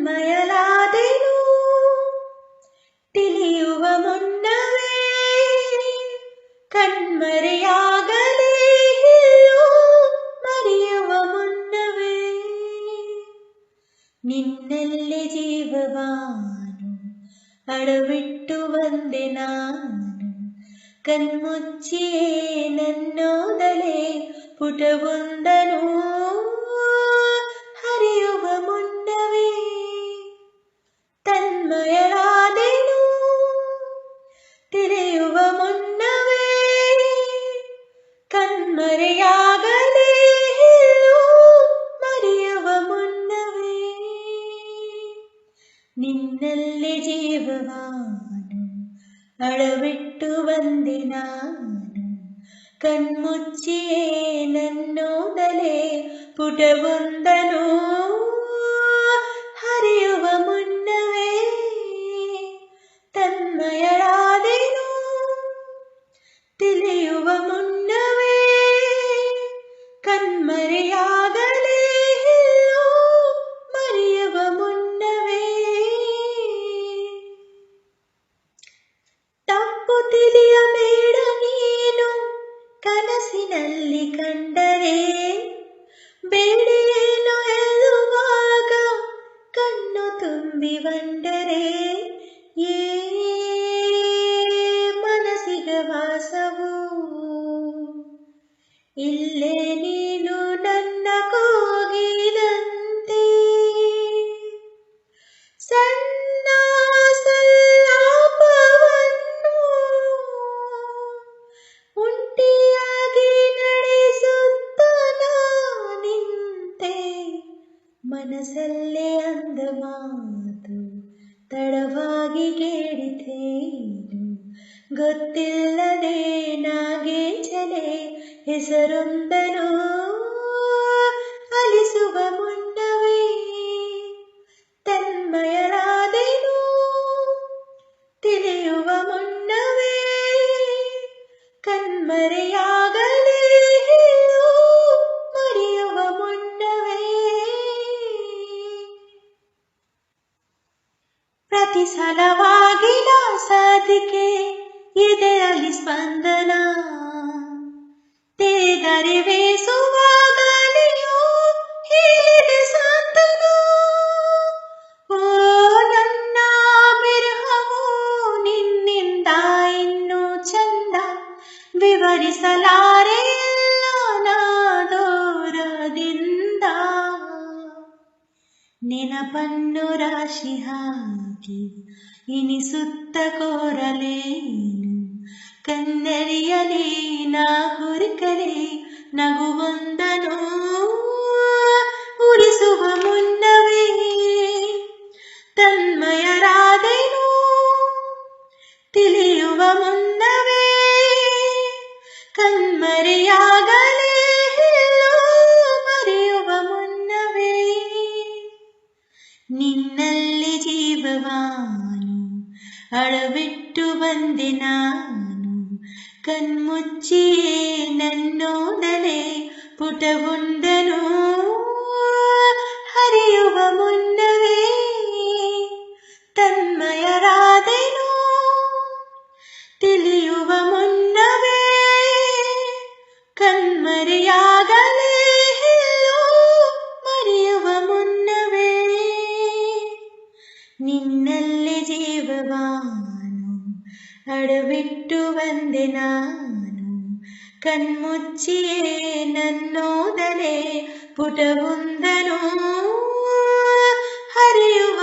ತನ್ಮಯಲಾದೆನು ತಿಳಿಯುವ ಮುನ್ನವೇ ಕಣ್ಮರೆಯಾಗಲೇ ಇಲ್ಲೋ ಮರೆಯುವ ಮುನ್ನವೇ ನಿನ್ನೆಲ್ಲಿ ಜೀವವಾನು ಅಡವಿಟ್ಟು ಬಂದೆ ನಾನು ಕಣ್ಮುಚ್ಚಿಯೇ ನನ್ನೋದಲೇ ಪುಟವೊಂದನು ಹರಿಯುವ ಮುನ್ನವೇ ತನ್ಮಯಳಾದೆನು ತಿಳಿಯುವ ಮುನ್ನವೇ ಕಣ್ಮರೆಯಾಗಲೇ ಇಲ್ಲೋ ಮರೆಯುವ ಮುನ್ನವೇ ನಿನ್ನಲ್ಲಿ ಜೀವವಾನು ಅಡವಿಟ್ಟು ಬಂದೆ ನಾನು ಕಣ್ಮುಚ್ಚಿಯೇ ನನ್ನೋದಲೇ ಪುಟವೊಂದನು ಹರಿಯುವ ಮುನ್ನವೇ ತನ್ಮಯಳಾದೆನು ತಿಳಿಯುವ ಮುನ್ನವೇ ಕಣ್ಮರೆಯಾಗಲೇ ಇಲ್ಲೋ ಮರೆಯುವ ಮುನ್ನವೇ ತಪ್ಪು ತಿಳಿಯಬೇಡ ನೀನು ಕನಸಿನಲ್ಲಿ ಕಂಡರೆ ಬೇಡಿಯೇನು ಹೇಳುವಾಗ ಕಣ್ಣು ತುಂಬಿ ಬಂದರೆ ಏ ಮನಸ್ಸಿಗೆ ವಾಸವು ಇಲ್ಲೇ ನೀನು ನನ್ನ ಕೋಗಿದಂತೆ ಸಣ್ಣ ಸಲ್ಲಾಪವನ್ನು ಒಂಟಿಯಾಗಿ ನಡೆಸುತ್ತ ನಿಂತೆ ಮನಸ್ಸಲ್ಲೇ ಅಂದ ಮಾತು ತಡವಾಗಿ ಕೇಳಿತೇನು ಗೊತ್ತಿಲ್ಲದೆ ನಾಗೆ ಚಲೆ ಹೆಸರೊಂದನು ಅಲಿಸುವ ಮುನ್ನವೇ ತನ್ಮಯಳಾದೆನು ತಿಳಿಯುವ ಮುನ್ನವೇ ಕಣ್ಮರೆಯಾಗಲೇ ಇಲ್ಲೋ ಮರೆಯುವ ಮುನ್ನವೇ ಪ್ರತಿ ಸಲವಾಗಿನ ಸಾಧಿಕೆ ಎದೆಯಲ್ಲಿ ಸ್ಪಂದನ ತೇಗರಿವೇಸುವಾಗಲೆಯೋ ಹೇಳಿದೆ ಸಾಂತನ ಓ ನನ್ನ ಬಿರಹವು ನಿನ್ನಿಂದ ಇನ್ನೂ ಚಂದ ವಿವರಿಸಲಾರೆ ಎಲ್ಲ ನಾದೋರದಿಂದ ನೆನಪನ್ನು ರಾಶಿ ಹಾಕಿ ಇನಿಸುತ್ತ ಕೋರಲೇನು ಕನ್ನಡಿಯಲಿ ನಾ ಹುರುಕಲೆ ನಗುವೊಂದನು ಉರಿಸುವ ಮುನ್ನವೇ ತನ್ಮಯರಾದೆನು ತಿಳಿಯುವ ಮುನ್ನವೇ ಕಣ್ಮರೆಯಾಗಲೇ ಇಲ್ಲೋ ಮರೆಯುವ ಮುನ್ನವೇ ನಿನ್ನಲ್ಲಿ ಜೀವವಾನು ಅಡವಿಟ್ಟು ಬಂದೆ ನಾನು ಕಣ್ಮುಚ್ಚಿಯೇ ನನ್ನೋದಲೇ ಪುಟವೊಂದನು ಹರಿಯುವ ಮುನ್ನವೇ ತನ್ಮಯರಾದೆನು ತಿಳಿಯುವ ಮುನ್ನವೇ ಕಣ್ಮರೆಯಾಗಲೇ ಇಲ್ಲೋ ಮರೆಯುವ ಮುನ್ನವೇ ನಿನ್ನಲ್ಲಿ ಜೀವವಾನು ಅಡವಿಟ್ಟು ಬಂದೆ ನಾನು ಕಣ್ಮುಚ್ಚಿಯೇ ನನ್ನೋದಲೇ ಪುಟವೊಂದನು ಹರಿಯುವ